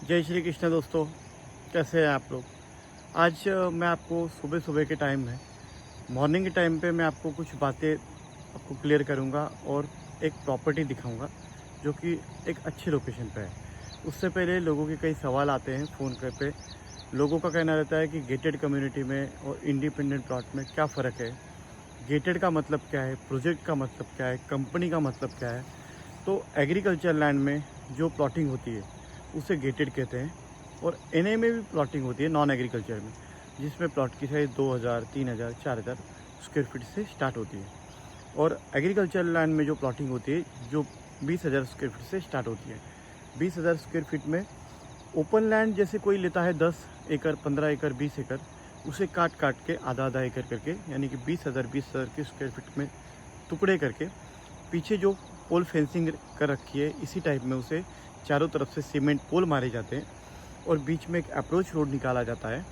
जय श्री कृष्ण दोस्तों, कैसे हैं आप लोग। आज मैं आपको सुबह सुबह के टाइम में मॉर्निंग के टाइम पे मैं आपको कुछ बातें आपको क्लियर करूंगा और एक प्रॉपर्टी दिखाऊंगा जो कि एक अच्छे लोकेशन पे है। उससे पहले लोगों के कई सवाल आते हैं फ़ोन कर पे। लोगों का कहना रहता है कि गेटेड कम्युनिटी में और इंडिपेंडेंट प्लॉट में क्या फ़र्क है, गेटेड का मतलब क्या है, प्रोजेक्ट का मतलब क्या है, कंपनी का मतलब क्या है। तो एग्रीकल्चर लैंड में जो प्लॉटिंग होती है उसे गेटेड कहते हैं, और एनए में भी प्लॉटिंग होती है नॉन एग्रीकल्चर में, जिसमें प्लॉट की साइज 2000, 3000, 4000 स्क्वायर फीट से स्टार्ट होती है। और एग्रीकल्चर लैंड में जो प्लॉटिंग होती है जो 20,000 स्क्वायर फीट से स्टार्ट होती है। 20,000 स्क्वायर फीट में ओपन लैंड जैसे कोई लेता है 10 एकड़, 15 एकड़, 20 एकड़, उसे काट काट के आधा आधा एकड़ करके, यानी कि 20,000 की स्क्वायर फीट में टुकड़े करके, पीछे जो पोल फेंसिंग कर रखी है इसी टाइप में उसे चारों तरफ से सीमेंट पोल मारे जाते हैं और बीच में एक अप्रोच रोड निकाला जाता है।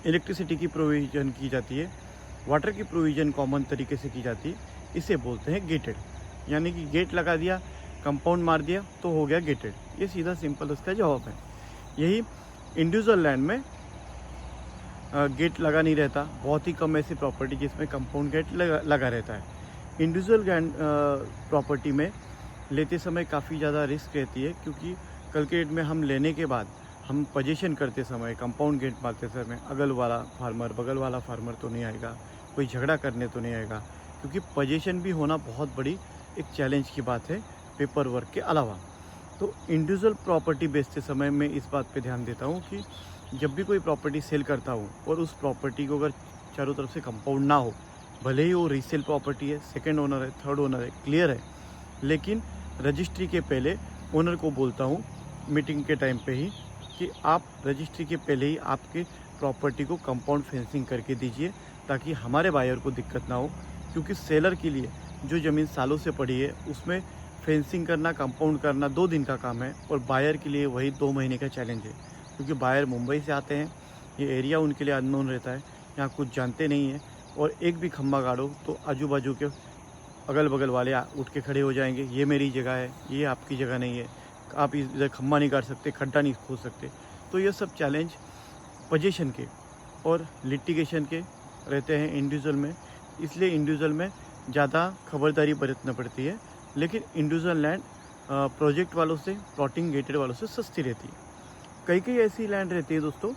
इलेक्ट्रिसिटी की प्रोविज़न की जाती है, वाटर की प्रोविज़न कॉमन तरीके से की जाती है। इसे बोलते हैं गेटेड, यानी कि गेट लगा दिया, कंपाउंड मार दिया तो हो गया गेटेड। ये सीधा सिंपल उसका जवाब है। यही इंडिविजुअल लैंड में गेट लगा नहीं रहता। बहुत ही कम ऐसी प्रॉपर्टी जिसमें कंपाउंड गेट लगा रहता है। इंडिविजुअल लैंड प्रॉपर्टी में लेते समय काफ़ी ज़्यादा रिस्क रहती है, क्योंकि कल के डेट में हम लेने के बाद हम पोजीशन करते समय, कंपाउंड गेट मारते समय अगल वाला फार्मर बगल वाला फार्मर तो नहीं आएगा, कोई झगड़ा करने तो नहीं आएगा, क्योंकि पोजीशन भी होना बहुत बड़ी एक चैलेंज की बात है पेपर वर्क के अलावा। तो इंडिविजुअल प्रॉपर्टी बेचते समय मैं इस बात पे ध्यान देता हूँ कि जब भी कोई प्रॉपर्टी सेल करता हूँ और उस प्रॉपर्टी को अगर चारों तरफ से कंपाउंड ना हो, भले ही वो रीसेल प्रॉपर्टी है, सेकंड ओनर है, थर्ड ओनर है, क्लियर है, लेकिन रजिस्ट्री के पहले ओनर को बोलता हूँ मीटिंग के टाइम पे ही कि आप रजिस्ट्री के पहले ही आपके प्रॉपर्टी को कंपाउंड फेंसिंग करके दीजिए, ताकि हमारे बायर को दिक्कत ना हो। क्योंकि सेलर के लिए जो ज़मीन सालों से पड़ी है उसमें फेंसिंग करना, कंपाउंड करना 2 दिन का काम है, और बायर के लिए वही 2 महीने का चैलेंज है। क्योंकि बायर मुंबई से आते हैं, ये एरिया उनके लिए अननोन रहता है, यहाँ कुछ जानते नहीं हैं, और एक भी खम्भा गाड़ो तो आजू बाजू के अगल बगल वाले उठ के खड़े हो जाएंगे, ये मेरी जगह है, ये आपकी जगह नहीं है, आप इधर खम्भा नहीं काट सकते, खड्डा नहीं खोद सकते। तो ये सब चैलेंज पोजीशन के और लिटिगेशन के रहते हैं इंडिविजुअल में, इसलिए इंडिविजुअल में ज़्यादा खबरदारी बरतना पड़ती है। लेकिन इंडिविजुअल लैंड प्रोजेक्ट वालों से, प्लॉटिंग गेटेड वालों से सस्ती रहती है। कई कई ऐसी लैंड रहती है दोस्तों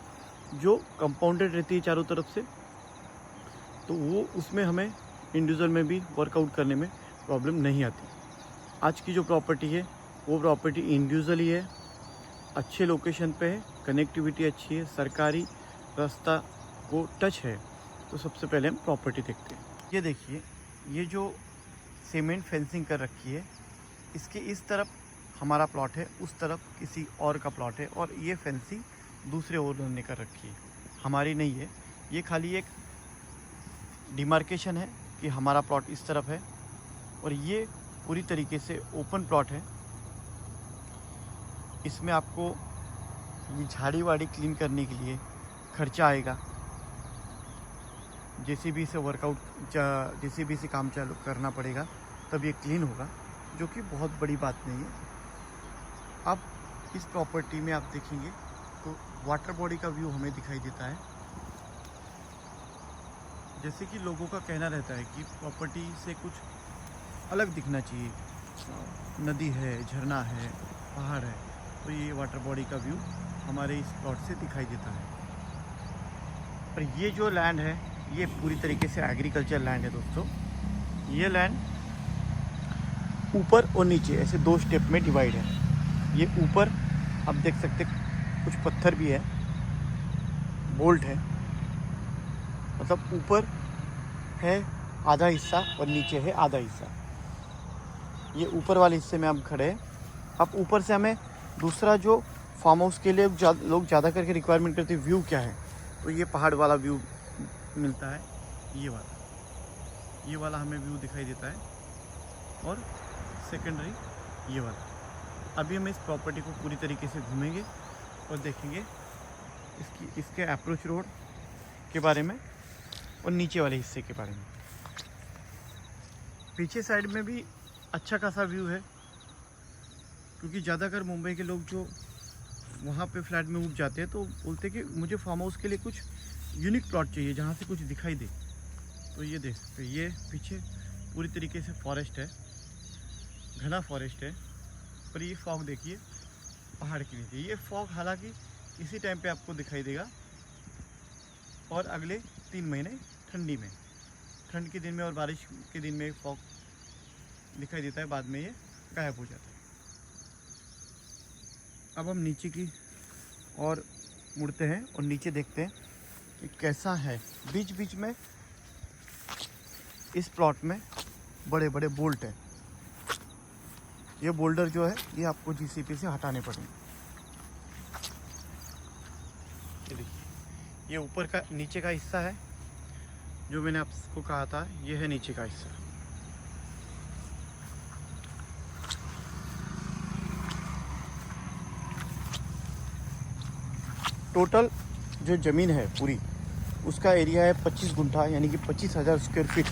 जो कंपाउंडेड रहती है चारों तरफ से, तो वो उसमें हमें इंडिविजुअल में भी वर्कआउट करने में प्रॉब्लम नहीं आती। आज की जो प्रॉपर्टी है वो प्रॉपर्टी इंडिविजुअल ही है, अच्छे लोकेशन पे है, कनेक्टिविटी अच्छी है, सरकारी रास्ता को टच है। तो सबसे पहले हम प्रॉपर्टी देखते हैं। ये देखिए, ये जो सीमेंट फेंसिंग कर रखी है, इसके इस तरफ हमारा प्लॉट है, उस तरफ किसी और का प्लॉट है, और ये फेंसिंग दूसरे ओनर ने कर रखी है, हमारी नहीं है। ये खाली एक डिमार्केशन है कि हमारा प्लॉट इस तरफ है, और ये पूरी तरीके से ओपन प्लॉट है। इसमें आपको ये झाड़ी वाड़ी क्लीन करने के लिए खर्चा आएगा, जेसीबी से वर्कआउट, जेसीबी से काम चालू करना पड़ेगा, तब ये क्लीन होगा, जो कि बहुत बड़ी बात नहीं है। अब इस प्रॉपर्टी में आप देखेंगे तो वाटर बॉडी का व्यू हमें दिखाई देता है। जैसे कि लोगों का कहना रहता है कि प्रॉपर्टी से कुछ अलग दिखना चाहिए, नदी है, झरना है, पहाड़ है, तो ये वाटर बॉडी का व्यू हमारे इस प्लॉट से दिखाई देता है। और ये जो लैंड है ये पूरी तरीके से एग्रीकल्चर लैंड है दोस्तों। ये लैंड ऊपर और नीचे ऐसे 2 स्टेप में डिवाइड है। ये ऊपर आप देख सकते कुछ पत्थर भी है, बोल्ट है, मतलब ऊपर है आधा हिस्सा और नीचे है आधा हिस्सा। ये ऊपर वाले हिस्से में हम खड़े हैं। अब ऊपर से हमें दूसरा जो फार्म हाउस के लिए लोग ज़्यादा करके रिक्वायरमेंट करते हैं, व्यू क्या है, तो ये पहाड़ वाला व्यू मिलता है। ये वाला हमें व्यू दिखाई देता है, और सेकेंडरी ये वाला। अभी हम इस प्रॉपर्टी को पूरी तरीके से घूमेंगे और देखेंगे इसके अप्रोच रोड के बारे में और नीचे वाले हिस्से के बारे में। पीछे साइड में भी अच्छा खासा व्यू है, क्योंकि ज़्यादातर मुंबई के लोग जो वहाँ पे फ्लैट में उग जाते हैं, तो बोलते कि मुझे फार्म हाउस के लिए कुछ यूनिक प्लॉट चाहिए जहाँ से कुछ दिखाई दे। तो ये देख सकते हो, ये पीछे पूरी तरीके से फॉरेस्ट है, घना फॉरेस्ट है। पर ये फॉग देखिए पहाड़ के नीचे। ये फॉग हालांकि इसी टाइम पे आपको दिखाई देगा, और अगले 3 महीने ठंडी में, ठंड के दिन में और बारिश के दिन में फॉग दिखाई देता है, बाद में ये गायब हो जाता है। अब हम नीचे की और मुड़ते हैं और नीचे देखते हैं कि कैसा है। बीच बीच में इस प्लॉट में बड़े बड़े बोल्ट हैं। ये बोल्डर जो है ये आपको जीसीपी से हटाने पड़ेंगे। ये देखिए, ये ऊपर का नीचे का हिस्सा है जो मैंने आपको कहा था, ये है नीचे का हिस्सा। टोटल जो ज़मीन है पूरी, उसका एरिया है 25 गुंठा, यानी कि 25,000 स्क्वायर फीट।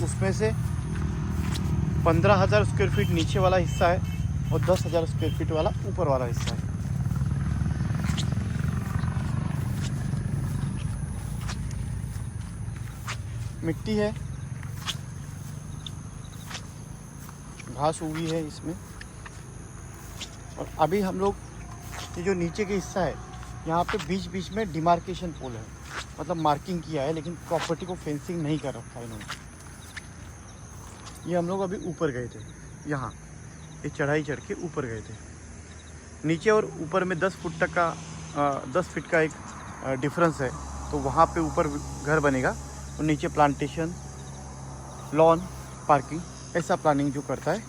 उसमें से 15,000 स्क्वायर फीट नीचे वाला हिस्सा है और 10,000 स्क्वायर फीट वाला ऊपर वाला हिस्सा है। मिट्टी है, घास उगी है इसमें। और अभी हम लोग ये जो नीचे के हिस्सा है, यहाँ पे बीच बीच में डिमार्केशन पोल है, मतलब मार्किंग किया है, लेकिन प्रॉपर्टी को फेंसिंग नहीं कर रखा है इन्होंने। ये हम लोग अभी ऊपर गए थे, यहाँ ये चढ़ाई चढ़ के ऊपर गए थे। नीचे और ऊपर में 10 फुट तक का 10 फीट का एक डिफरेंस है, तो वहाँ पे ऊपर घर बनेगा और नीचे प्लांटेशन, लॉन, पार्किंग, ऐसा प्लानिंग जो करता है।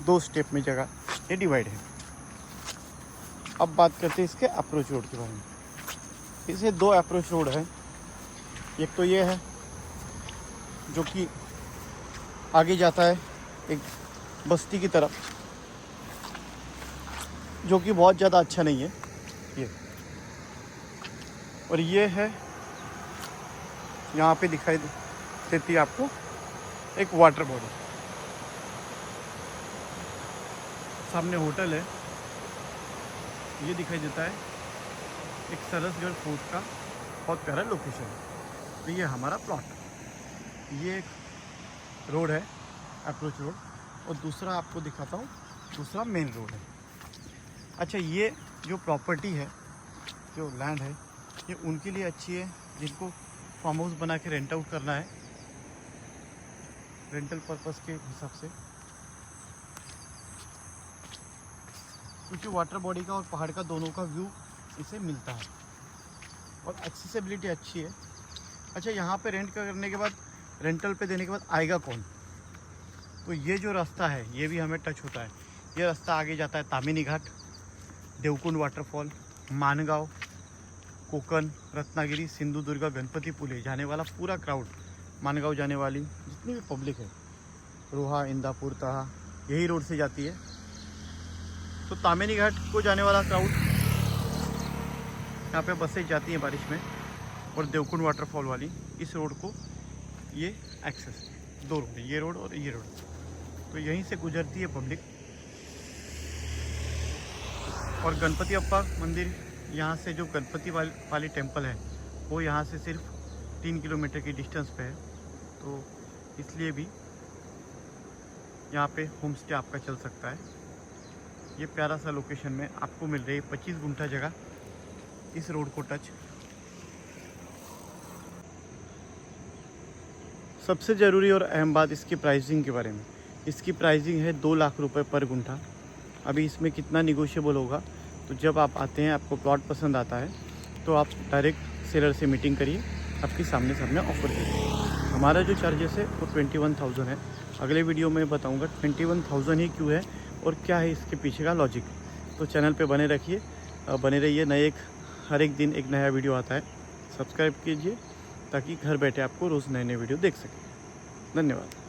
2 स्टेप में जगह ये डिवाइड है। अब बात करते हैं इसके अप्रोच रोड के बारे में। इसे 2 अप्रोच रोड है। एक तो ये है जो कि आगे जाता है एक बस्ती की तरफ, जो कि बहुत ज़्यादा अच्छा नहीं है ये। और ये है, यहाँ पे दिखाई देती है आपको एक वाटर बॉडी, सामने होटल है, ये दिखाई देता है एक सरसगढ़ फोर्ट का बहुत प्यारा लोकेशन है। तो ये हमारा प्लॉट, ये एक रोड है अप्रोच रोड, और दूसरा आपको दिखाता हूँ, दूसरा मेन रोड है। अच्छा, ये जो प्रॉपर्टी है, जो लैंड है, ये उनके लिए अच्छी है जिनको फार्म हाउस बना के रेंट आउट करना है, रेंटल पर्पस के हिसाब से, क्योंकि वाटर बॉडी का और पहाड़ का दोनों का व्यू इसे मिलता है और एक्सेसिबिलिटी अच्छी है। अच्छा, यहाँ पे रेंट करने के बाद, रेंटल पे देने के बाद आएगा कौन? तो ये जो रास्ता है ये भी हमें टच होता है। ये रास्ता आगे जाता है तामिनी घाट, देवकुंड वाटरफॉल, मानगांव, कोकन, रत्नागिरी, सिंधुदुर्ग, गणपतिपुले जाने वाला पूरा क्राउड, मानगांव जाने वाली जितनी भी पब्लिक है, रोहा, इंदापुर, तहा, यही रोड से जाती है। तो तामिनी घाट को जाने वाला क्राउड, यहाँ पे बसें जाती हैं बारिश में, और देवकुंड वाटरफॉल वाली इस रोड को ये एक्सेस, 2 रोड है, ये रोड और ये रोड, तो यहीं से गुजरती है पब्लिक। और गणपति अप्पा मंदिर, यहाँ से जो गणपति वाली टेम्पल है वो यहाँ से सिर्फ 3 किलोमीटर की डिस्टेंस पे है, तो इसलिए भी यहाँ पे होम स्टे आपका चल सकता है। ये प्यारा सा लोकेशन में आपको मिल रही है 25 गुंठा जगह, इस रोड को टच। सबसे ज़रूरी और अहम बात इसकी प्राइसिंग के बारे में। इसकी प्राइसिंग है 2 लाख रुपए पर गुंठा। अभी इसमें कितना निगोशिएबल होगा, तो जब आप आते हैं, आपको प्लॉट पसंद आता है, तो आप डायरेक्ट सेलर से मीटिंग करिए, आपके सामने सामने ऑफर करिए। हमारा जो चार्जेस है वो 21,000 है। अगले वीडियो में बताऊंगा 21,000 ही क्यों है और क्या है इसके पीछे का लॉजिक। तो चैनल पे बने रहिए। हर एक दिन एक नया वीडियो आता है। सब्सक्राइब कीजिए ताकि घर बैठे आपको रोज़ नए वीडियो देख सकें। धन्यवाद।